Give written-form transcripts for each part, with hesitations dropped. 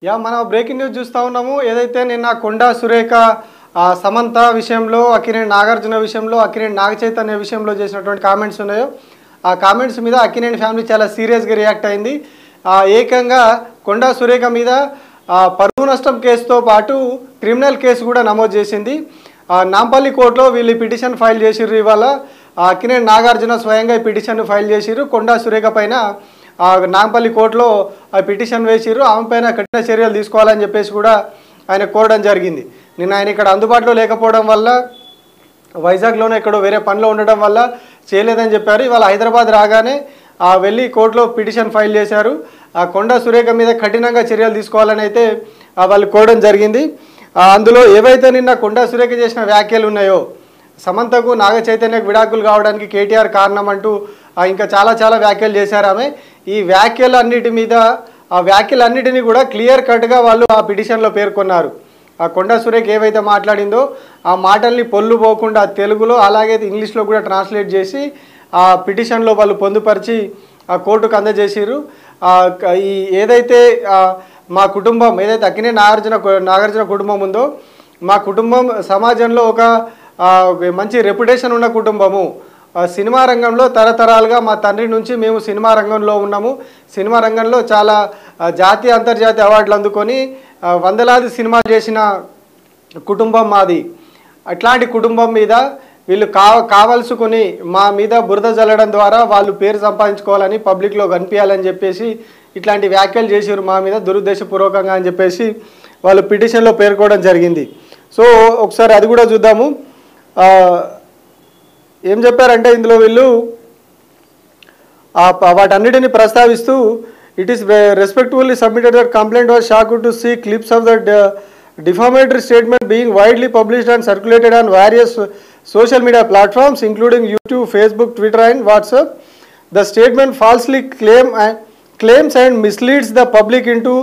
మనం breaking news చూస్తూ ఉన్నాము. ఏదైతే నిన్న కొండా సురేఖ సమంత విషయంలో, అక్కినేని నాగార్జున విషయంలో, అక్కినేని నాగచైతన్య విషయంలో చేసినటువంటి కామెంట్స్ ఉన్నాయో, ఆ కామెంట్స్ మీద అక్కినేని ఫ్యామిలీ చాలా సీరియస్గా రియాక్ట్ అయింది. ఏకంగా కొండా సురేఖ మీద పరువు నష్టం కేసుతో పాటు క్రిమినల్ కేసు కూడా నమోదు చేసింది. నాంపల్లి కోర్టులో వీళ్ళు పిటిషన్ ఫైల్ చేసిర్రు. ఇవాళ అక్కినేని నాగార్జున స్వయంగా ఈ పిటిషన్ ఫైల్ చేసిర్రు. కొండా సురేఖ పైన నాంపల్లి కోర్టులో పిటిషన్ వేసిర్రు. ఆమె పైన కఠిన చర్యలు తీసుకోవాలని చెప్పేసి కూడా ఆయన కోరడం జరిగింది. నిన్న ఆయన ఇక్కడ అందుబాటులో లేకపోవడం వల్ల, వైజాగ్లోనే ఎక్కడో వేరే పనిలో ఉండడం వల్ల చేయలేదని చెప్పారు. ఇవాళ హైదరాబాద్ రాగానే వెళ్ళి కోర్టులో పిటిషన్ ఫైల్ చేశారు. కొండా సురేఖ మీద కఠినంగా చర్యలు తీసుకోవాలని అయితే వాళ్ళు కోరడం జరిగింది. అందులో ఏవైతే నిన్న కొండా సురేఖ చేసిన వ్యాఖ్యలు ఉన్నాయో, సమంతకు నాగ చైతన్యకు విడాకులు కావడానికి కేటీఆర్ కారణం అంటూ ఇంకా చాలా వ్యాఖ్యలు చేశారు ఆమె. ఈ వ్యాఖ్యలన్నిటి మీద వ్యాఖ్యలన్నిటినీ కూడా క్లియర్ కట్గా వాళ్ళు ఆ పిటిషన్లో పేర్కొన్నారు. కొండా సురేఖ ఏవైతే మాట్లాడిందో ఆ మాటల్ని పొల్లు పోకుండా తెలుగులో అలాగే ఇంగ్లీష్లో కూడా ట్రాన్స్లేట్ చేసి ఆ పిటిషన్లో వాళ్ళు పొందుపరిచి ఆ కోర్టుకు అందజేసిరు. ఈ ఏదైతే మా కుటుంబం, ఏదైతే అక్కినేని నాగార్జున కుటుంబం ఉందో, మా కుటుంబం సమాజంలో ఒక మంచి రెప్యుటేషన్ ఉన్న కుటుంబము. సినిమా రంగంలో తరతరాలుగా మా తండ్రి నుంచి మేము సినిమా రంగంలో ఉన్నాము. సినిమా రంగంలో చాలా జాతీయ అంతర్జాతీయ అవార్డులు అందుకొని వందలాది సినిమాలు చేసిన కుటుంబం మాది. అట్లాంటి కుటుంబం మీద వీళ్ళు కావలసుకొని మా మీద బురద జల్లడం ద్వారా వాళ్ళు పేరు సంపాదించుకోవాలని, పబ్లిక్లో కనిపించాలని చెప్పేసి ఇట్లాంటి వ్యాఖ్యలు చేసారు మా మీద దురుద్దేశపూర్వకంగా అని చెప్పేసి వాళ్ళు పిటిషన్లో పేర్కోవడం జరిగింది. సో ఒకసారి అది కూడా చూద్దాము. ఏం చెప్పారంటే ఇందులో వీళ్ళు వాటన్నిటిని ప్రస్తావిస్తూ, it is respectfully submitted that complaint was shocked to see clips of that defamatory statement being widely published and circulated on various social media platforms including YouTube, Facebook, Twitter and WhatsApp. The statement falsely claims and misleads the public into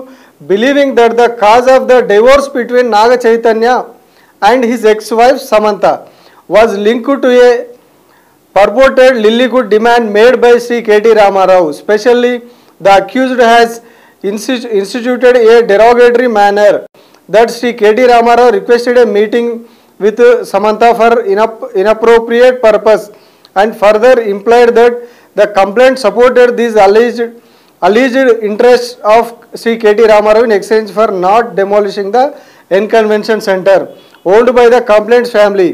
believing that the cause of the divorce between Naga Chaitanya and his ex-wife Samantha was linked to a purported Lilygood demand made by Sri K.T. Ramarao. Especially, the accused has instituted a derogatory manner that Sri K.T. Ramarao requested a meeting with Samantha for inappropriate purpose and further implied that the complaint supported these alleged interests of Sri K.T. Ramarao in exchange for not demolishing the N Convention Center owned by the complaint's family.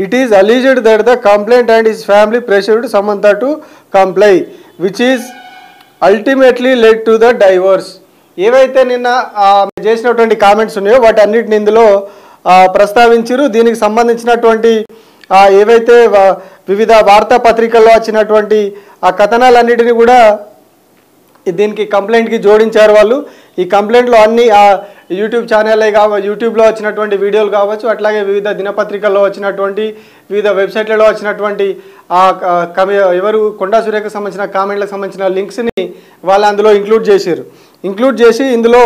It is alleged that the complainant and his family pressured Samantha to comply, which is ultimately led to the divorce. ఏవైతే నిన్న చేసినటువంటి comments ఉన్నాయో వాటి అన్నిటిని ఇందులో ప్రస్తావించారు. దీనికి సంబంధించినటువంటి ఏవైతే వివిధ వార్తాపత్రికల్లో వచ్చినటువంటి ఆ కథనాలన్నిటినీ కూడా దీనికి కంప్లైంట్కి జోడించారు వాళ్ళు. ఈ కంప్లైంట్లో అన్ని యూట్యూబ్ ఛానల్లే యూట్యూబ్లో వచ్చినటువంటి వీడియోలు కావచ్చు, అట్లాగే వివిధ దినపత్రికల్లో వచ్చినటువంటి, వివిధ వెబ్సైట్లలో వచ్చినటువంటి ఎవరు కొండా సురేఖకు సంబంధించిన కామెంట్లకు సంబంధించిన లింక్స్ని వాళ్ళు అందులో ఇంక్లూడ్ చేసి ఇందులో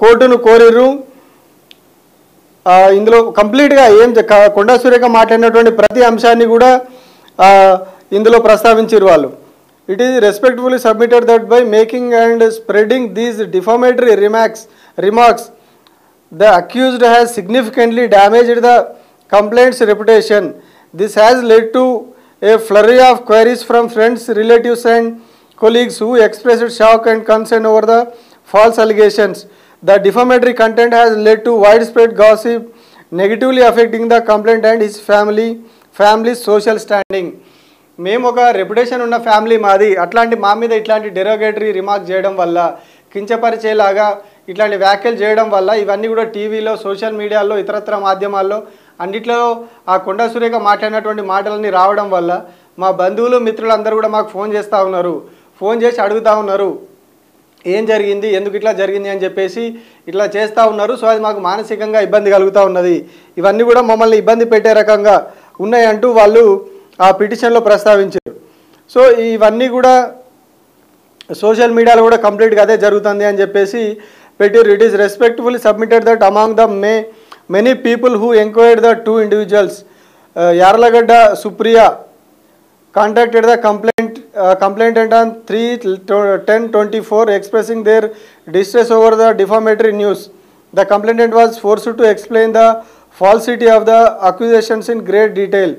కోర్టును కోరిరు. ఇందులో కంప్లీట్గా కొండా సురేఖ మాట్లాడినటువంటి ప్రతి అంశాన్ని కూడా ఇందులో ప్రస్తావించారు వాళ్ళు. It is respectfully submitted that by making and spreading these defamatory remarks, the accused has significantly damaged the complainant's reputation. This has led to a flurry of queries from friends, relatives and colleagues who expressed shock and concern over the false allegations. The defamatory content has led to widespread gossip, negatively affecting the complainant and his family's social standing. మేము ఒక reputation ఉన్న family మాది. అట్లాంటి మా మీద ఇట్లాంటి derogatory remark చేయడం వల్ల, కించపరిచేలాగా ఇట్లాంటి వ్యాఖ్యలు చేయడం వల్ల, ఇవన్నీ కూడా టీవీలో, సోషల్ మీడియాలో, ఇతరత్ర మాధ్యమాల్లో అన్నిట్లో ఆ కొండా సురేఖ మాట్లాడినటువంటి మాటలన్నీ రావడం వల్ల మా బంధువులు, మిత్రులు అందరూ కూడా మాకు ఫోన్ చేసి అడుగుతూ ఉన్నారు, ఏం జరిగింది, ఎందుకు ఇట్లా జరిగింది అని చెప్పేసి ఇట్లా చేస్తూ ఉన్నారు. సో అది మాకు మానసికంగా ఇబ్బంది కలుగుతూ ఉన్నది. ఇవన్నీ కూడా మమ్మల్ని ఇబ్బంది పెట్టే రకంగా ఉన్నాయంటూ వాళ్ళు ఆ పిటిషన్లో ప్రస్తావించారు. సో ఇవన్నీ కూడా సోషల్ మీడియాలో కూడా కంప్లీట్గా అదే జరుగుతుంది అని చెప్పేసి పెట్టారు. It is respectfully submitted that among the many people who enquired the two individuals, Yarlagadda Supriya contacted the complainant on 3/10/24 expressing their distress over the defamatory news. The complainant was forced to explain the falsity of the accusations in great detail,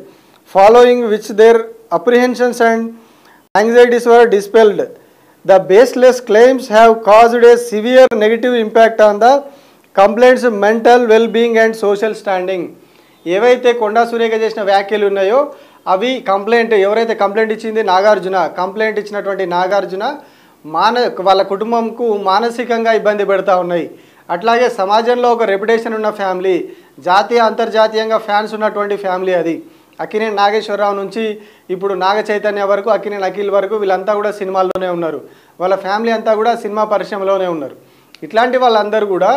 following which their apprehensions and anxieties were dispelled. The baseless claims have caused a severe negative impact on the complainant's mental well-being and social standing. ఏవైతే కొండా సురేఖ చేసిన వ్యాఖ్యలు ఉన్నాయో అవి ఎవరైతే complaint ఇచ్చింది complaint ఇచ్చినటువంటి నాగార్జున వాళ్ళ కుటుంబంకు మానసికంగా ఇబ్బంది పెడతా ఉన్నాయి. అట్లాగే సమాజంలో ఒక రెప్యుటేషన్ ఉన్న ఫ్యామిలీ, జాతీయ అంతర్జాతీయంగా ఫ్యాన్స్ ఉన్నటువంటి ఫ్యామిలీ అది. అక్కినేని నాగేశ్వరరావు నుంచి ఇప్పుడు నాగ చైతన్య వరకు, అక్కినేని అఖిల్ వరకు వీళ్ళంతా కూడా సినిమాల్లోనే ఉన్నారు. వాళ్ళ ఫ్యామిలీ అంతా కూడా సినిమా పరిశ్రమలోనే ఉన్నారు. ఇట్లాంటి వాళ్ళందరూ కూడా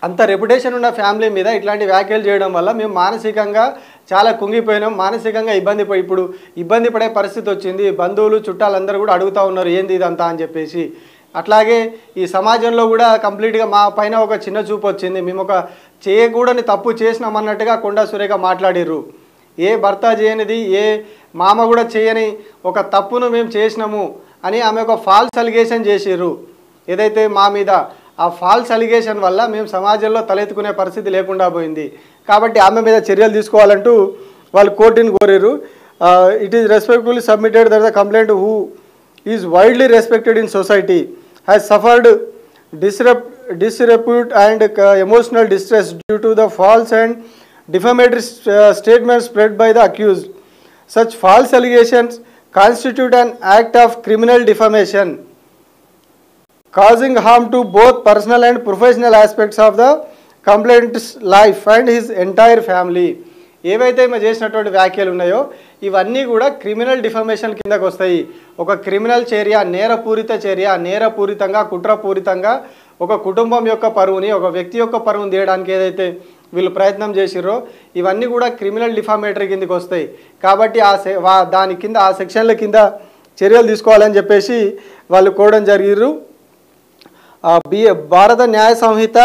అంత రెప్యుటేషన్ ఉన్న ఫ్యామిలీ మీద ఇట్లాంటి వ్యాఖ్యలు చేయడం వల్ల మేము మానసికంగా చాలా కుంగిపోయినాం, మానసికంగా ఇప్పుడు ఇబ్బంది పడే పరిస్థితి వచ్చింది. బంధువులు చుట్టాలందరూ కూడా అడుగుతూ ఉన్నారు ఏంది ఇదంతా అని చెప్పేసి. అట్లాగే ఈ సమాజంలో కూడా కంప్లీట్గా మా పైన ఒక చిన్న చూపు వచ్చింది. మేము ఒక చేయకూడని తప్పు చేసినామన్నట్టుగా కొండా సురేఖ మాట్లాడిర్రు. ఏ భర్త చేయనిది, ఏ మామ కూడా చేయని ఒక తప్పును మేము చేసినాము అని ఆమె ఒక ఫాల్స్ అలిగేషన్ చేసిర్రు. ఏదైతే మా మీద ఆ ఫాల్స్ అలిగేషన్ వల్ల మేము సమాజంలో తలెత్తుకునే పరిస్థితి లేకుండా పోయింది. కాబట్టి ఆమె మీద చర్యలు తీసుకోవాలంటూ వాళ్ళు కోర్టుని కోరారు. It is respectfully submitted that the complaint who is widely respected in society has suffered disrepute and emotional distress due to the false and defamatory statements spread by the accused. Such false allegations constitute an act of criminal defamation, causing harm to both personal and professional aspects of the complainant's life and his entire family. ఏవైతే మేము చేసినటువంటి వ్యాఖ్యలు ఉన్నాయో ఇవన్నీ కూడా criminal defamation కిందకు వస్తాయి. ఒక క్రిమినల్ చర్య, నేరపూరిత చర్య, నేరపూరితంగా కుట్రపూరితంగా ఒక కుటుంబం యొక్క పరువుని, ఒక వ్యక్తి యొక్క పరువుని తీయడానికి ఏదైతే వీళ్ళు ప్రయత్నం చేసిర్రో ఇవన్నీ కూడా క్రిమినల్ డిఫామేటరీ కిందకి వస్తాయి. కాబట్టి దాని కింద ఆ సెక్షన్ల కింద చర్యలు తీసుకోవాలని చెప్పేసి వాళ్ళు కోరడం జరిగిర్రు. భారత న్యాయ సంహిత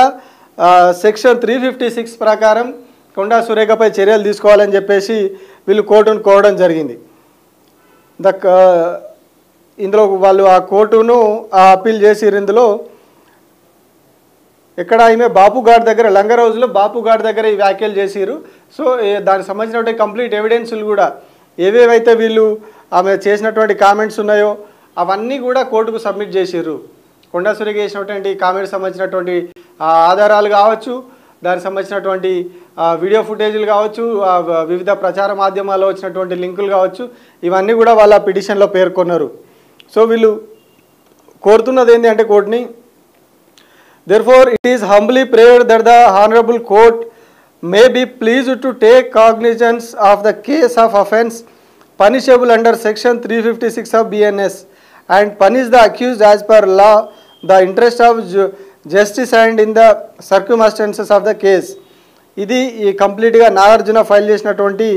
సెక్షన్ 356 ప్రకారం కొండా సురేఖపై చర్యలు తీసుకోవాలని చెప్పేసి వీళ్ళు కోర్టును కోరడం జరిగింది. ఇందులో వాళ్ళు ఆ కోర్టును అప్పీల్ చేసిర్రు. ఇందులో ఎక్కడ ఈమె బాపుఘాట్ దగ్గర, లంగర్ హౌస్లో బాపుఘాట్ దగ్గర ఈ వ్యాఖ్యలు చేసిర్రు. సో దానికి సంబంధించినటువంటి కంప్లీట్ ఎవిడెన్సులు కూడా ఏవేవైతే వీళ్ళు ఆమె చేసినటువంటి కామెంట్స్ ఉన్నాయో అవన్నీ కూడా కోర్టుకు సబ్మిట్ చేసిర్రు. కొండా సురేఖ చేసినటువంటి కామెంట్స్ సంబంధించినటువంటి ఆధారాలు కావచ్చు, దానికి సంబంధించినటువంటి వీడియో ఫుటేజీలు కావచ్చు, వివిధ ప్రచార మాధ్యమాల్లో వచ్చినటువంటి లింకులు కావచ్చు, ఇవన్నీ కూడా వాళ్ళ పిటిషన్లో పేర్కొన్నారు. సో వీళ్ళు కోరుతున్నది ఏంటి అంటే కోర్టుని, therefore it is humbly prayed that the honorable court may be pleased to take cognizance of the case of offence punishable under section 356 of BNS and punish the accused as per law, the interest of justice and in the circumstances of the case. ఇది ఈ కంప్లీట్గా Nagarjuna file చేసినటువంటి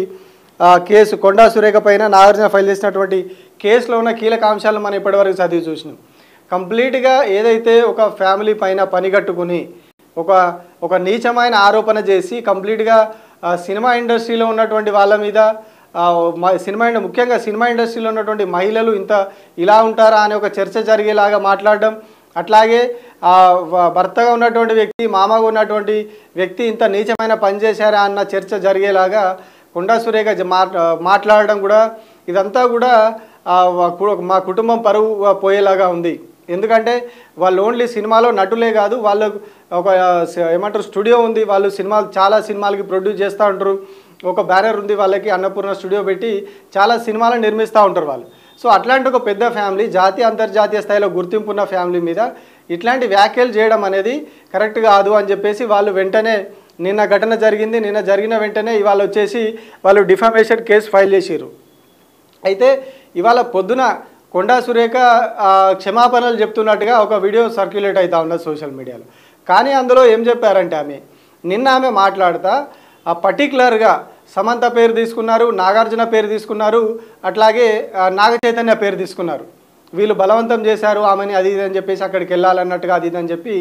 case, Konda Surekha పైన Nagarjuna file చేసినటువంటి కేసులో ఉన్న కీలక అంశాలను మనం ఇప్పటివరకు చదివి చూసినాం. కంప్లీట్గా ఏదైతే ఒక ఫ్యామిలీ పైన పనిగట్టుకుని ఒక నీచమైన ఆరోపణ చేసి కంప్లీట్గా సినిమా ఇండస్ట్రీలో ఉన్నటువంటి వాళ్ళ మీద ముఖ్యంగా సినిమా ఇండస్ట్రీలో ఉన్నటువంటి మహిళలు ఇలా ఉంటారా అనే ఒక చర్చ జరిగేలాగా మాట్లాడడం, అట్లాగే భర్తగా ఉన్నటువంటి వ్యక్తి, మామగా ఉన్నటువంటి వ్యక్తి ఇంత నీచమైన పని చేశారా అన్న చర్చ జరిగేలాగా కొండా సురేఖ మాట్లాడడం కూడా ఇదంతా కూడా మా కుటుంబం పరువు పోయేలాగా ఉంది. ఎందుకంటే వాళ్ళు ఓన్లీ సినిమాలో నటులే కాదు, వాళ్ళు ఒక స్టూడియో ఉంది, వాళ్ళు చాలా సినిమాలకి ప్రొడ్యూస్ చేస్తూ ఉంటారు. ఒక బ్యానర్ ఉంది వాళ్ళకి, అన్నపూర్ణ స్టూడియో పెట్టి చాలా సినిమాలను నిర్మిస్తూ ఉంటారు వాళ్ళు. సో అట్లాంటి ఒక పెద్ద ఫ్యామిలీ, జాతీయ అంతర్జాతీయ స్థాయిలో గుర్తింపు ఉన్న ఫ్యామిలీ మీద ఇట్లాంటి వ్యాఖ్యలు చేయడం అనేది కరెక్ట్ కాదు అని చెప్పేసి వాళ్ళు వెంటనే నిన్న ఘటన జరిగింది, నిన్న జరిగిన వెంటనే ఇవాళ వచ్చేసి వాళ్ళు డిఫామేషన్ కేసు ఫైల్ చేసిర్రు. అయితే ఇవాళ పొద్దున కొండా సురేఖ క్షమాపణలు చెప్తున్నట్టుగా ఒక వీడియో సర్క్యులేట్ అవుతా ఉన్నది సోషల్ మీడియాలో. కానీ అందులో ఏం చెప్పారంటే నిన్న ఆమె మాట్లాడుతా పర్టికులర్గా సమంత పేరు తీసుకున్నారు, నాగార్జున పేరు తీసుకున్నారు, అట్లాగే నాగ చైతన్య పేరు తీసుకున్నారు. వీళ్ళు బలవంతం చేశారు ఆమెని అది ఇది అని చెప్పేసి అక్కడికి వెళ్ళాలన్నట్టుగా అది ఇది అని చెప్పి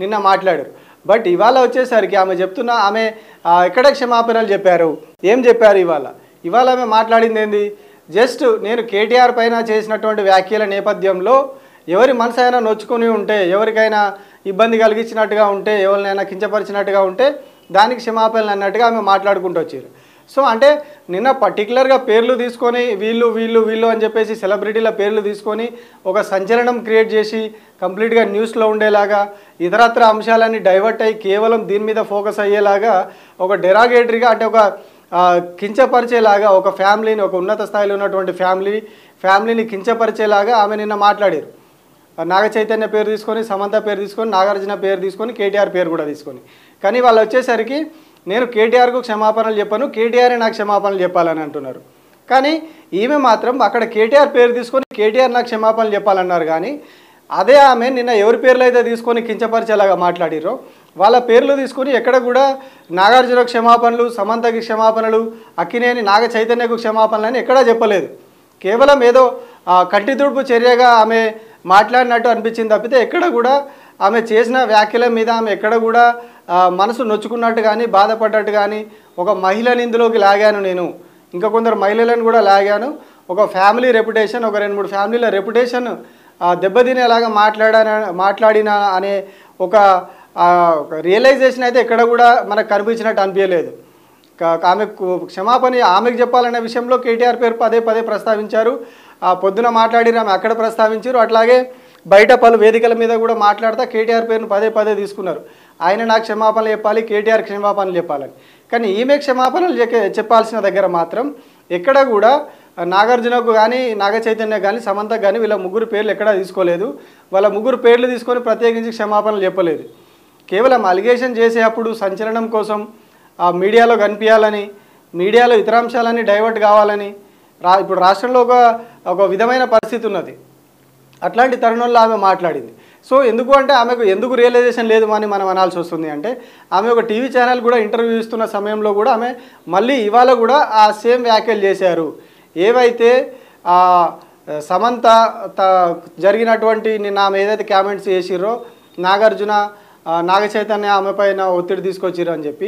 నిన్న మాట్లాడారు. బట్ ఇవాళ వచ్చేసరికి ఆమె ఎక్కడ క్షమాపణలు చెప్పారు, ఏం చెప్పారు? ఇవాళ ఆమె మాట్లాడింది ఏంది, జస్ట్ నేను కేటీఆర్ పైన చేసినటువంటి వ్యాఖ్యల నేపథ్యంలో ఎవరి మనసు అయినా నొచ్చుకొని ఉంటే, ఎవరికైనా ఇబ్బంది కలిగించినట్టుగా ఉంటే, ఎవరినైనా కించపరిచినట్టుగా ఉంటే దానికి క్షమాపణలు అన్నట్టుగా ఆమె మాట్లాడుకుంటూ వచ్చారు. సో అంటే నిన్న పర్టికులర్గా పేర్లు తీసుకొని వీళ్ళు వీళ్ళు వీళ్ళు అని చెప్పేసి సెలబ్రిటీల పేర్లు తీసుకొని ఒక సంచలనం క్రియేట్ చేసి కంప్లీట్గా న్యూస్లో ఉండేలాగా ఇతరత్ర అంశాలన్నీ డైవర్ట్ అయ్యి కేవలం దీని మీద ఫోకస్ అయ్యేలాగా ఒక డెరాగేటరీగా అంటే ఒక కించపరిచేలాగా ఒక ఫ్యామిలీని, ఒక ఉన్నత స్థాయిలో ఉన్నటువంటి ఫ్యామిలీని కించపరిచేలాగా ఆమె నిన్న మాట్లాడారు. నాగ చైతన్య పేరు తీసుకొని, సమంత పేరు తీసుకొని, నాగార్జున పేరు తీసుకొని, కేటీఆర్ పేరు కూడా తీసుకొని. కానీ వాళ్ళు వచ్చేసరికి నేను కేటీఆర్కు క్షమాపణలు చెప్పాను, కేటీఆరే నాకు క్షమాపణలు చెప్పాలని అంటున్నారు. కానీ ఈమె మాత్రం అక్కడ కేటీఆర్ పేరు తీసుకొని కేటీఆర్ నాకు క్షమాపణలు చెప్పాలన్నారు. కానీ అదే ఆమె నిన్న ఎవరి పేర్లు అయితే తీసుకొని కించపరిచేలాగా మాట్లాడిరో వాళ్ళ పేర్లు తీసుకొని ఎక్కడ కూడా నాగార్జున క్షమాపణలు, సమంతకి క్షమాపణలు, అక్కినేని నాగ చైతన్యకు క్షమాపణలు అని ఎక్కడా చెప్పలేదు. కేవలం ఏదో కంటి తుడుపు చర్యగా ఆమె మాట్లాడినట్టు అనిపించింది తప్పితే ఎక్కడ కూడా ఆమె చేసిన వ్యాఖ్యల మీద ఆమె ఎక్కడ కూడా మనసు నొచ్చుకున్నట్టు కానీ, బాధపడ్డట్టు కానీ, ఒక మహిళని ఇందులోకి లాగాను, నేను ఇంకా కొందరు మహిళలను కూడా లాగాను, ఒక ఫ్యామిలీ రెప్యుటేషన్, ఒక 2-3 ఫ్యామిలీల రెప్యుటేషన్ దెబ్బతినేలాగా మాట్లాడిన అనే ఒక రియలైజేషన్ అయితే ఎక్కడ కూడా మనకు కనిపించినట్టు అనిపించలేదు. ఆమెకు క్షమాపణ ఆమెకు చెప్పాలనే విషయంలో కేటీఆర్ పేరు పదే పదే ప్రస్తావించారు. పొద్దున మాట్లాడిన ఆమె అక్కడ ప్రస్తావించారు. అట్లాగే బయట పలు వేదికల మీద కూడా మాట్లాడుతూ కేటీఆర్ పేరును పదే పదే తీసుకున్నారు. ఆయన నాకు క్షమాపణలు చెప్పాలి, కేటీఆర్ క్షమాపణలు చెప్పాలని. కానీ ఈమె క్షమాపణలు చెప్పాల్సిన దగ్గర మాత్రం ఎక్కడ కూడా నాగార్జునకు కానీ, నాగ చైతన్య కానీ, సమంతకు కానీ వీళ్ళ ముగ్గురు పేర్లు ఎక్కడా తీసుకోలేదు. వాళ్ళ ముగ్గురు పేర్లు తీసుకొని ప్రత్యేకించి క్షమాపణలు చెప్పలేదు. కేవలం అలిగేషన్ చేసేటప్పుడు సంచలనం కోసం మీడియాలో కనిపించాలని, మీడియాలో ఇతర అంశాలన్నీ డైవర్ట్ కావాలని ఇప్పుడు రాష్ట్రంలో ఒక విధమైన పరిస్థితి ఉన్నది. అట్లాంటి తరుణంలో ఆమె మాట్లాడింది. సో ఎందుకు అంటే ఆమెకు ఎందుకు రియలైజేషన్ లేదు అని మనం అనాల్సి వస్తుంది అంటే, ఆమె ఒక టీవీ ఛానల్ కూడా ఇంటర్వ్యూ ఇస్తున్న సమయంలో కూడా ఆమె మళ్ళీ ఇవాళ కూడా ఆ సేమ్ వ్యాఖ్యలు చేశారు. ఏవైతే సమంత జరిగినటువంటి నిన్న ఆమె ఏదైతే కామెంట్స్ చేసిర్రో, నాగార్జున నాగ చైతన్య ఆమె పైన ఒత్తిడి తీసుకొచ్చిర్రు అని చెప్పి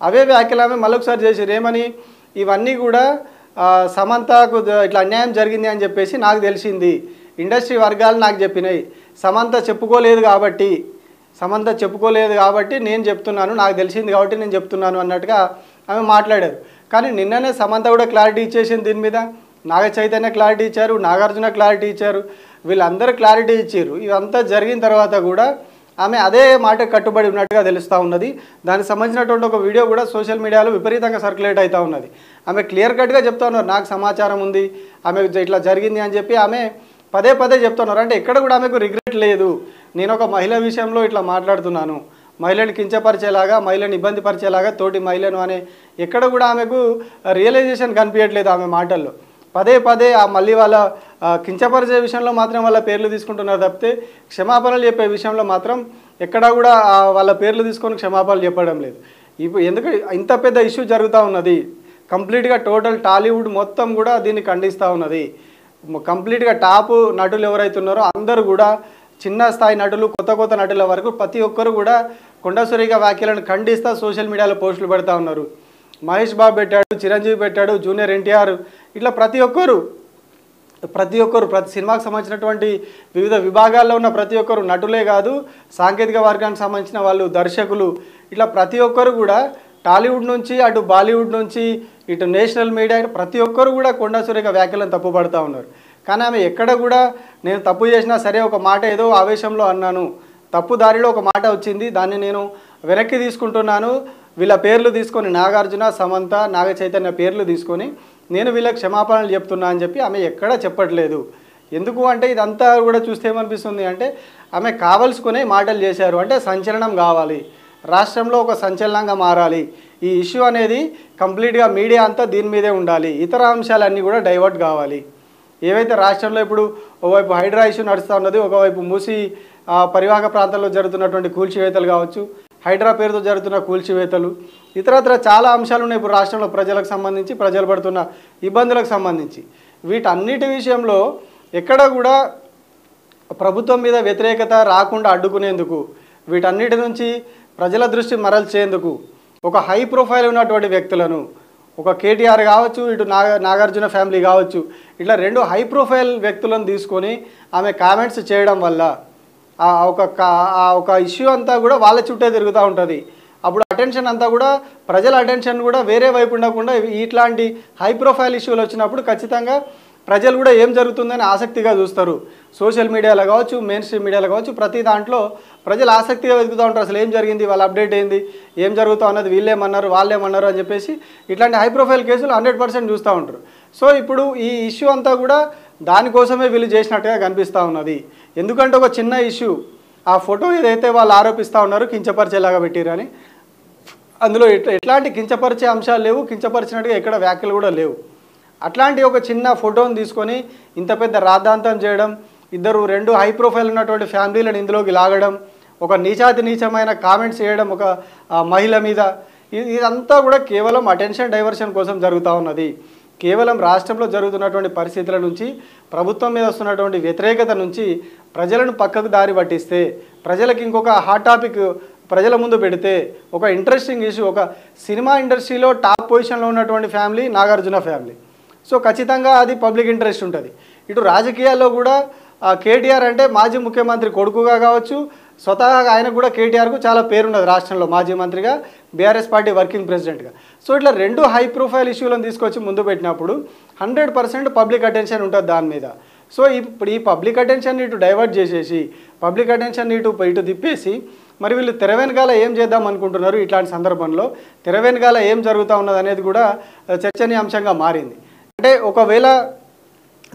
అవే వ్యాఖ్యలు ఆమె మళ్ళొకసారి చేసిర్రు. ఏమని, ఇవన్నీ కూడా సమంతకు ఇట్లా అన్యాయం జరిగింది అని చెప్పేసి నాకు తెలిసింది, ఇండస్ట్రీ వర్గాలు నాకు చెప్పినాయి, సమంత చెప్పుకోలేదు కాబట్టి నేను చెప్తున్నాను, నాకు తెలిసింది కాబట్టి నేను చెప్తున్నాను అన్నట్టుగా ఆమె మాట్లాడారు. కానీ నిన్ననే సమంత కూడా క్లారిటీ ఇచ్చేసింది దీని మీద. నాగ చైతన్య క్లారిటీ ఇచ్చారు, నాగార్జున క్లారిటీ ఇచ్చారు, వీళ్ళందరూ క్లారిటీ ఇచ్చారు. ఇదంతా జరిగిన తర్వాత కూడా ఆమె అదే మాట కట్టుబడి ఉన్నట్టుగా తెలుస్తూ ఉన్నది. దానికి సంబంధించినటువంటి ఒక వీడియో కూడా సోషల్ మీడియాలో విపరీతంగా సర్క్యులేట్ అవుతూ ఉన్నది. ఆమె క్లియర్ కట్గా చెప్తా ఉన్నారు, నాకు సమాచారం ఉంది, ఆమె ఇట్లా జరిగింది అని చెప్పి ఆమె పదే పదే చెప్తున్నారు. అంటే ఎక్కడ కూడా ఆమెకు రిగ్రెట్ లేదు, నేను ఒక మహిళ విషయంలో ఇట్లా మాట్లాడుతున్నాను, మహిళని కించపరిచేలాగా, మహిళని ఇబ్బంది పరిచేలాగా, తోటి మహిళను అనే ఎక్కడ కూడా ఆమెకు రియలైజేషన్ కనిపించట్లేదు ఆమె మాటల్లో. పదే పదే మళ్ళీ వాళ్ళ కించపరిచే విషయంలో మాత్రం వాళ్ళ పేర్లు తీసుకుంటున్నారు తప్పితే క్షమాపణలు చెప్పే విషయంలో మాత్రం ఎక్కడా కూడా వాళ్ళ పేర్లు తీసుకొని క్షమాపణలు చెప్పడం లేదు. ఇప్పుడు ఎందుకు ఇంత పెద్ద ఇష్యూ జరుగుతూ ఉన్నది, కంప్లీట్గా టోటల్ టాలీవుడ్ మొత్తం కూడా దీన్ని ఖండిస్తూ ఉన్నది. కంప్లీట్గా టాప్ నటులు ఎవరైతే ఉన్నారో అందరూ కూడా, చిన్న స్థాయి నటులు, కొత్త నటుల వరకు ప్రతి ఒక్కరు కూడా కొండా సురేఖ వ్యాఖ్యలను ఖండిస్తూ సోషల్ మీడియాలో పోస్టులు పెడతా ఉన్నారు. మహేష్ బాబు పెట్టాడు, చిరంజీవి పెట్టాడు, జూనియర్ ఎన్టీఆర్, ఇట్లా ప్రతి ఒక్కరు ప్రతి సినిమాకి సంబంధించినటువంటి వివిధ విభాగాల్లో ఉన్న ప్రతి ఒక్కరు, నటులే కాదు సాంకేతిక వర్గానికి సంబంధించిన వాళ్ళు, దర్శకులు, ఇట్లా ప్రతి ఒక్కరు కూడా టాలీవుడ్ నుంచి అటు బాలీవుడ్ నుంచి ఇటు నేషనల్ మీడియా ప్రతి ఒక్కరు కూడా కొండా సురేఖ వ్యాఖ్యలను తప్పుపడుతూ ఉన్నారు. కానీ ఆమె ఎక్కడ కూడా నేను తప్పు చేసినా సరే, ఒక మాట ఏదో ఆవేశంలో అన్నాను, తప్పు దారిలో ఒక మాట వచ్చింది, దాన్ని నేను వెనక్కి తీసుకుంటున్నాను, వీళ్ళ పేర్లు తీసుకొని నాగార్జున, సమంత, నాగ చైతన్య పేర్లు తీసుకొని నేను వీళ్ళకి క్షమాపణలు చెప్తున్నా అని చెప్పి ఆమె ఎక్కడా చెప్పట్లేదు. ఎందుకు అంటే ఇదంతా కూడా చూస్తే ఏమనిపిస్తుంది అంటే ఆమె కావలసుకునే మాటలు చేశారు. అంటే సంచలనం కావాలి, రాష్ట్రంలో ఒక సంచలనంగా మారాలి, ఈ ఇష్యూ అనేది కంప్లీట్గా మీడియా అంతా దీని మీదే ఉండాలి, ఇతర అంశాలన్నీ కూడా డైవర్ట్ కావాలి. ఏవైతే రాష్ట్రంలో ఇప్పుడు ఒకవైపు హైడ్రా ఇష్యూ నడుస్తూ ఉన్నది, ఒకవైపు మూసి పరివాహక ప్రాంతాల్లో జరుగుతున్నటువంటి కూల్చివేతలు కావచ్చు, హైడ్రా పేరుతో జరుగుతున్న కూల్చివేతలు, ఇతరత్ర చాలా అంశాలు ఉన్నాయి ఇప్పుడు రాష్ట్రంలో ప్రజలకు సంబంధించి, ప్రజలు పడుతున్న ఇబ్బందులకు సంబంధించి. వీటన్నిటి విషయంలో ఎక్కడ కూడా ప్రభుత్వం మీద వ్యతిరేకత రాకుండా అడ్డుకునేందుకు, వీటన్నిటి నుంచి ప్రజల దృష్టి మరల్చేందుకు ఒక హై ప్రొఫైల్ ఉన్నటువంటి వ్యక్తులను, ఒక కేటీఆర్ కావచ్చు, ఇటు నాగార్జున ఫ్యామిలీ కావచ్చు, ఇట్లా 2 హై ప్రొఫైల్ వ్యక్తులను తీసుకొని ఆమె కామెంట్స్ చేయడం వల్ల ఒక ఇష్యూ అంతా కూడా వాళ్ళ చుట్టే తిరుగుతూ ఉంటుంది. అప్పుడు అటెన్షన్ అంతా కూడా ప్రజల అటెన్షన్ కూడా వేరే వైపు ఉండకుండా ఇట్లాంటి హై ప్రొఫైల్ ఇష్యూలు వచ్చినప్పుడు ఖచ్చితంగా ప్రజలు కూడా ఏం జరుగుతుందని ఆసక్తిగా చూస్తారు. సోషల్ మీడియాలో కావచ్చు, మెయిన్ స్ట్రీమ్ మీడియాలో కావచ్చు, ప్రతి దాంట్లో ప్రజలు ఆసక్తిగా వెతుకుతూ ఉంటారు. అసలు ఏం జరిగింది, వాళ్ళ అప్డేట్ ఏంది, ఏం జరుగుతా ఉన్నది, వీళ్ళేమన్నారు వాళ్ళేమన్నారు అని చెప్పేసి ఇట్లాంటి హై ప్రొఫైల్ కేసులు 100% చూస్తూ ఉంటారు. సో ఇప్పుడు ఈ ఇష్యూ అంతా కూడా దానికోసమే వీళ్ళు చేసినట్టుగా కనిపిస్తూ ఉన్నది. ఎందుకంటే ఒక చిన్న ఇష్యూ, ఆ ఫోటో ఏదైతే వాళ్ళు ఆరోపిస్తూ ఉన్నారో కించపరిచేలాగా పెట్టిరని, అందులో ఎట్లాంటి కించపరిచే అంశాలు లేవు, కించపరిచినట్టుగా ఎక్కడ వ్యాఖ్యలు కూడా లేవు. అట్లాంటి ఒక చిన్న ఫోటోని తీసుకొని ఇంత పెద్ద రాద్ధాంతం చేయడం, 2 హై ప్రొఫైల్ ఉన్నటువంటి ఫ్యామిలీలను ఇందులోకి లాగడం, ఒక నీచమైన కామెంట్స్ చేయడం ఒక మహిళ మీద, ఇదంతా కూడా కేవలం అటెన్షన్ డైవర్షన్ కోసం జరుగుతూ ఉన్నది. కేవలం రాష్ట్రంలో జరుగుతున్నటువంటి పరిస్థితుల నుంచి, ప్రభుత్వం మీద వస్తున్నటువంటి వ్యతిరేకత నుంచి ప్రజలను పక్కకు దారి పట్టిస్తే, ప్రజలకు ఇంకొక హాట్ టాపిక్ ప్రజల ముందు పెడితే, ఒక ఇంట్రెస్టింగ్ ఇష్యూ, ఒక సినిమా ఇండస్ట్రీలో టాప్ పొజిషన్లో ఉన్నటువంటి ఫ్యామిలీ నాగార్జున ఫ్యామిలీ. సో ఖచ్చితంగా అది పబ్లిక్ ఇంట్రెస్ట్ ఉంటుంది. ఇటు రాజకీయాల్లో కూడా కేటీఆర్ అంటే మాజీ ముఖ్యమంత్రి కొడుకుగా కావచ్చు, స్వతహాగా ఆయనకు కూడా కేటీఆర్కు చాలా పేరున్నది రాష్ట్రంలో, మాజీ మంత్రిగా, బీఆర్ఎస్ పార్టీ వర్కింగ్ ప్రెసిడెంట్గా. సో ఇట్లా 2 హై ప్రొఫైల్ ఇష్యూలను తీసుకొచ్చి ముందు పెట్టినప్పుడు 100% పబ్లిక్ అటెన్షన్ ఉంటుంది దాని మీద. సో ఇప్పుడు ఈ పబ్లిక్ అటెన్షన్ ఇటు డైవర్ట్ చేసేసి, పబ్లిక్ అటెన్షన్ ఇటు తిప్పేసి, మరి వీళ్ళు తెర వెనకాల ఏం చేద్దాం అనుకుంటున్నారు, ఇట్లాంటి సందర్భంలో తెర వెనకాల ఏం జరుగుతూ ఉన్నది అనేది కూడా చర్చనీయాంశంగా మారింది. అంటే ఒకవేళ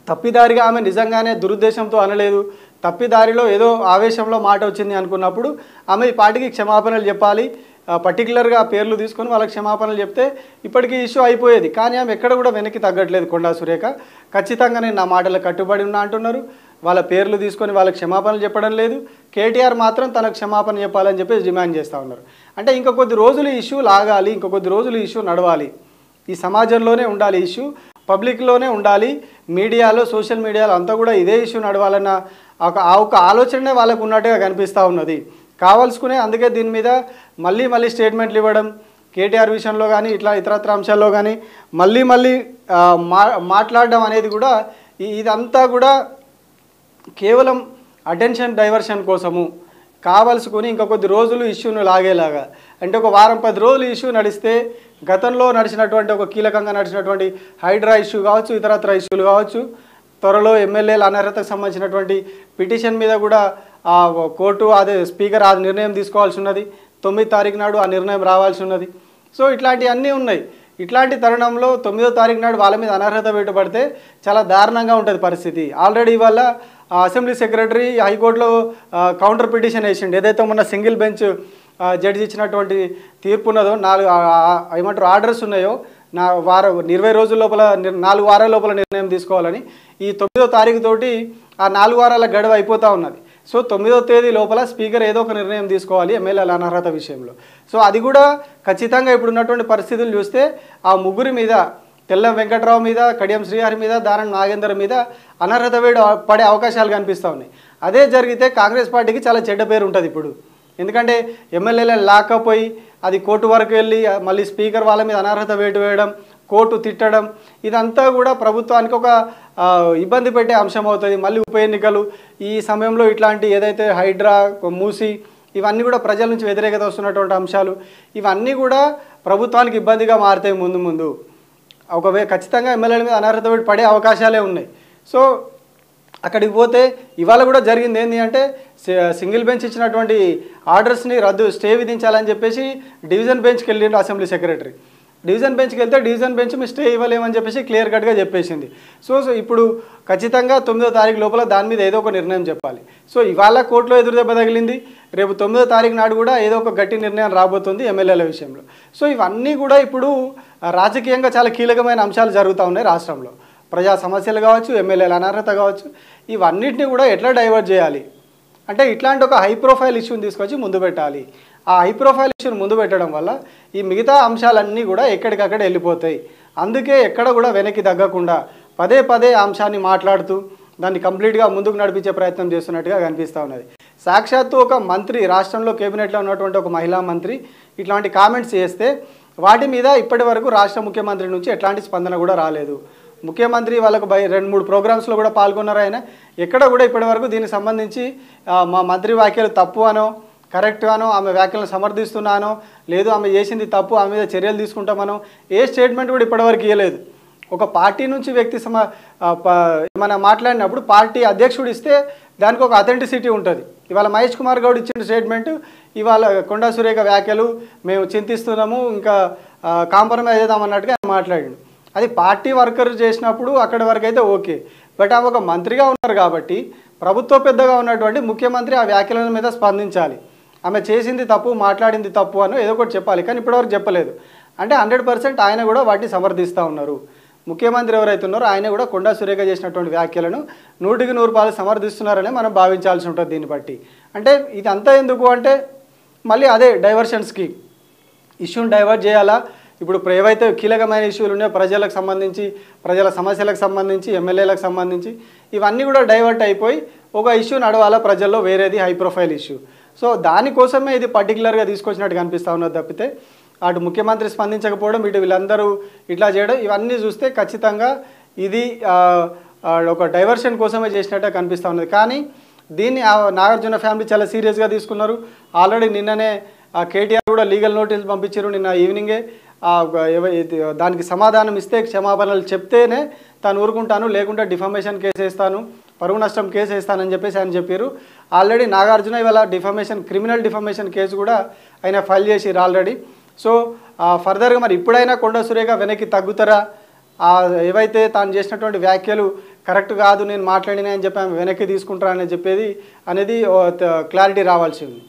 తప్పిదారిగా ఆమె నిజంగానే దురుద్దేశంతో అనలేదు, తప్పిదారిలో ఏదో ఆవేశంలో మాట వచ్చింది అనుకున్నప్పుడు ఆమె ఈ పార్టీకి క్షమాపణలు చెప్పాలి, పర్టికులర్గా పేర్లు తీసుకొని వాళ్ళకి క్షమాపణలు చెప్తే ఇప్పటికీ ఇష్యూ అయిపోయేది. కానీ ఆమె ఎక్కడ కూడా వెనక్కి తగ్గట్లేదు. కొండా సురేఖ ఖచ్చితంగా నేను నా మాటలకు కట్టుబడి ఉన్నా అంటున్నారు. వాళ్ళ పేర్లు తీసుకొని వాళ్ళకి క్షమాపణలు చెప్పడం లేదు. కేటీఆర్ మాత్రం తనకు క్షమాపణ చెప్పాలని చెప్పేసి డిమాండ్ చేస్తూ ఉన్నారు. అంటే ఇంకా కొద్ది రోజులు ఇష్యూ లాగాలి, ఇంకా కొద్ది రోజులు ఇష్యూ నడవాలి, ఈ సమాజంలోనే ఉండాలి ఇష్యూ, పబ్లిక్లోనే ఉండాలి, మీడియాలో సోషల్ మీడియాలో అంతా కూడా ఇదే ఇష్యూ నడవాలన్న ఒక ఆలోచనే వాళ్ళకు ఉన్నట్టుగా కనిపిస్తూ ఉన్నది. కావాల్సుకునే అందుకే దీని మీద మళ్ళీ స్టేట్మెంట్లు ఇవ్వడం, కేటీఆర్ విషయంలో కానీ ఇట్లా ఇతరత్ర అంశాల్లో కానీ మళ్ళీ మాట్లాడడం అనేది కూడా ఇదంతా కూడా కేవలం అటెన్షన్ డైవర్షన్ కోసము కావాల్సుకొని ఇంకా కొద్ది రోజులు ఇష్యూను లాగేలాగా. అంటే ఒక వారం 10 రోజులు ఇష్యూ నడిస్తే గతంలో నడిచినటువంటి ఒక కీలకంగా నడిచినటువంటి హైడ్రా ఇష్యూ కావచ్చు, ఇతరత్ర ఇష్యూలు కావచ్చు, త్వరలో ఎమ్మెల్యేల అనర్హతకు సంబంధించినటువంటి పిటిషన్ మీద కూడా కోర్టు అదే స్పీకర్ ఆ నిర్ణయం తీసుకోవాల్సి ఉన్నది. 9వ తారీఖు నాడు ఆ నిర్ణయం రావాల్సి ఉన్నది. సో ఇట్లాంటివన్నీ ఉన్నాయి. ఇట్లాంటి తరుణంలో 9వ తారీఖు నాడు వాళ్ళ మీద అనర్హత వేటు పడితే చాలా దారుణంగా ఉంటుంది పరిస్థితి. ఆల్రెడీ ఇవాళ అసెంబ్లీ సెక్రటరీ హైకోర్టులో కౌంటర్ పిటిషన్ వేసిండు. ఏదైతే మొన్న సింగిల్ బెంచ్ జడ్జి ఇచ్చినటువంటి తీర్పు ఉన్నదో, 4 ఆర్డర్స్ ఉన్నాయో, 20 రోజుల లోపల 4 వారాల లోపల నిర్ణయం తీసుకోవాలని, ఈ 9వ తారీఖు తోటి ఆ 4 వారాల గడువు అయిపోతూ ఉన్నది. సో 9వ తేదీ లోపల స్పీకర్ ఏదో ఒక నిర్ణయం తీసుకోవాలి ఎమ్మెల్యేల అనర్హత విషయంలో. సో అది కూడా ఖచ్చితంగా ఇప్పుడు ఉన్నటువంటి పరిస్థితులు చూస్తే ఆ ముగ్గురి మీద, తెల్లం వెంకట్రావు మీద, కడియం శ్రీహరి మీద, దానం నాగేందర్ మీద అనర్హత వేడు పడే అవకాశాలు కనిపిస్తూ ఉన్నాయి. అదే జరిగితే కాంగ్రెస్ పార్టీకి చాలా చెడ్డ పేరు ఉంటుంది ఇప్పుడు. ఎందుకంటే ఎమ్మెల్యేలను లాక్కపోయి అది కోర్టు వరకు వెళ్ళి మళ్ళీ స్పీకర్ వాళ్ళ మీద అనర్హత వేటు వేయడం, కోర్టు తిట్టడం, ఇదంతా కూడా ప్రభుత్వానికి ఒక ఇబ్బంది పెట్టే అంశం అవుతుంది. మళ్ళీ ఉప ఎన్నికలు ఈ సమయంలో ఇట్లాంటి ఏదైతే హైడ్రా, మూసి, ఇవన్నీ కూడా ప్రజల నుంచి వ్యతిరేకత వస్తున్నటువంటి అంశాలు, ఇవన్నీ కూడా ప్రభుత్వానికి ఇబ్బందిగా మారుతాయి ముందు. ఖచ్చితంగా ఎమ్మెల్యేల మీద అనర్హత వేటు పడే అవకాశాలే ఉన్నాయి. సో అక్కడికి పోతే ఇవాళ కూడా జరిగింది ఏంటి అంటే, సింగిల్ బెంచ్ ఇచ్చినటువంటి ఆర్డర్స్ని స్టే విధించాలని చెప్పేసి డివిజన్ బెంచ్కి వెళ్ళిండు అసెంబ్లీ సెక్రటరీ. డివిజన్ బెంచ్కి వెళ్తే డివిజన్ బెంచ్ మీ స్టే ఇవ్వలేమని చెప్పేసి క్లియర్ కట్గా చెప్పేసింది. సో ఇప్పుడు ఖచ్చితంగా 9వ తారీఖు లోపల దాని మీద ఏదో ఒక నిర్ణయం చెప్పాలి. సో ఇవాళ కోర్టులో ఎదురు దెబ్బ తగిలింది, రేపు 9వ తారీఖు నాడు కూడా ఏదో ఒక గట్టి నిర్ణయం రాబోతుంది ఎమ్మెల్యేల విషయంలో. సో ఇవన్నీ కూడా ఇప్పుడు రాజకీయంగా చాలా కీలకమైన అంశాలు జరుగుతూ ఉన్నాయి రాష్ట్రంలో. ప్రజా సమస్యలు కావచ్చు, ఎమ్మెల్యేల అనర్హత కావచ్చు, ఇవన్నిటిని కూడా ఎట్లా డైవర్ట్ చేయాలి అంటే ఇట్లాంటి ఒక హై ప్రొఫైల్ ఇష్యూని తీసుకొచ్చి ముందు పెట్టాలి. ఆ హై ప్రొఫైల్ ఇష్యూని ముందు పెట్టడం వల్ల ఈ మిగతా అంశాలన్నీ కూడా ఎక్కడికక్కడ వెళ్ళిపోతాయి. అందుకే ఎక్కడ కూడా వెనక్కి తగ్గకుండా పదే అంశాన్ని మాట్లాడుతూ దాన్ని కంప్లీట్గా ముందుకు నడిపించే ప్రయత్నం చేస్తున్నట్టుగా కనిపిస్తూ ఉన్నది. సాక్షాత్తు ఒక మంత్రి, రాష్ట్రంలో కేబినెట్లో ఉన్నటువంటి ఒక మహిళా మంత్రి ఇట్లాంటి కామెంట్స్ చేస్తే వాటి మీద ఇప్పటి వరకు రాష్ట్ర ముఖ్యమంత్రి నుంచి ఎట్లాంటి స్పందన కూడా రాలేదు. ముఖ్యమంత్రి వాళ్ళకు 2-3 ప్రోగ్రామ్స్లో కూడా పాల్గొన్నారు. ఆయన ఎక్కడ కూడా ఇప్పటి వరకు దీనికి సంబంధించి మా మంత్రి వ్యాఖ్యలు తప్పు అనో కరెక్ట్ అనో ఆమె వ్యాఖ్యలను సమర్థిస్తున్నానో లేదు ఆమె చేసింది తప్పు ఆమె మీద చర్యలు తీసుకుంటామనో ఏ స్టేట్మెంట్ కూడా ఇప్పటివరకు ఇవ్వలేదు. ఒక పార్టీ నుంచి వ్యక్తి మనం మాట్లాడినప్పుడు పార్టీ అధ్యక్షుడు ఇస్తే దానికి ఒక అథెంటిసిటీ ఉంటుంది. ఇవాళ మహేష్ కుమార్ గౌడ్ ఇచ్చిన స్టేట్మెంట్ ఇవాళ కొండా సురేఖ వ్యాఖ్యలు మేము చింతిస్తున్నాము ఇంకా కాంప్రమైజ్ అవుదామన్నట్టుగా ఆయన మాట్లాడాడు. అది పార్టీ వర్కర్ చేసినప్పుడు అక్కడి వరకు అయితే ఓకే. బట్ ఆమె ఒక మంత్రిగా ఉన్నారు కాబట్టి ప్రభుత్వ పెద్దగా ఉన్నటువంటి ముఖ్యమంత్రి ఆ వ్యాఖ్యల మీద స్పందించాలి. ఆమె చేసింది తప్పు మాట్లాడింది తప్పు అని ఏదో ఒకటి చెప్పాలి. కానీ ఇప్పటివరకు చెప్పలేదు. అంటే 100% ఆయన కూడా వాటిని సమర్థిస్తూ ఉన్నారు. ముఖ్యమంత్రి ఎవరైతే ఉన్నారో ఆయన కూడా కొండా సురేఖ చేసినటువంటి వ్యాఖ్యలను 100% సమర్థిస్తున్నారనే మనం భావించాల్సి ఉంటుంది. దీన్ని బట్టి అంటే ఇదంతా ఎందుకు అంటే మళ్ళీ అదే డైవర్షన్స్కి ఇష్యూని డైవర్ట్ చేయాలా. ఇప్పుడు ఏవైతే కీలకమైన ఇష్యూలు ఉన్నాయో ప్రజలకు సంబంధించి ప్రజల సమస్యలకు సంబంధించి ఎమ్మెల్యేలకు సంబంధించి ఇవన్నీ కూడా డైవర్ట్ అయిపోయి ఒక ఇష్యూ నడవాలా ప్రజల్లో వేరేది హై ప్రొఫైల్ ఇష్యూ. సో దానికోసమే ఇది పర్టికులర్గా తీసుకొచ్చినట్టు కనిపిస్తూ ఉన్నది తప్పితే అటు ముఖ్యమంత్రి స్పందించకపోవడం ఇటు వీళ్ళందరూ ఇట్లా చేయడం ఇవన్నీ చూస్తే ఖచ్చితంగా ఇది ఒక డైవర్షన్ కోసమే చేసినట్టే కనిపిస్తూ ఉన్నది. కానీ దీన్ని నాగార్జున ఫ్యామిలీ చాలా సీరియస్గా తీసుకున్నారు. ఆల్రెడీ నిన్ననే కేటీఆర్ కూడా లీగల్ నోటీసులు పంపించారు. నిన్న ఈవినింగే దానికి సమాధానం ఇస్తే క్షమాపణలు చెప్తేనే తాను ఊరుకుంటాను లేకుంటే డిఫమేషన్ కేసు వేస్తాను పరువు నష్టం కేసు వేస్తానని చెప్పేసి ఆయన చెప్పారు. ఆల్రెడీ నాగార్జున ఇవాళ క్రిమినల్ డిఫమేషన్ కేసు కూడా ఆయన ఫైల్ చేసిరు ఆల్రెడీ. సో ఫర్దర్గా మరి ఇప్పుడైనా కొండా సురేఖ వెనక్కి తగ్గుతారా ఏవైతే తాను చేసినటువంటి వ్యాఖ్యలు కరెక్ట్ కాదు నేను మాట్లాడినా అని చెప్పి ఆమె వెనక్కి తీసుకుంటారా అని చెప్పేది అనేది క్లారిటీ రావాల్సి ఉంది.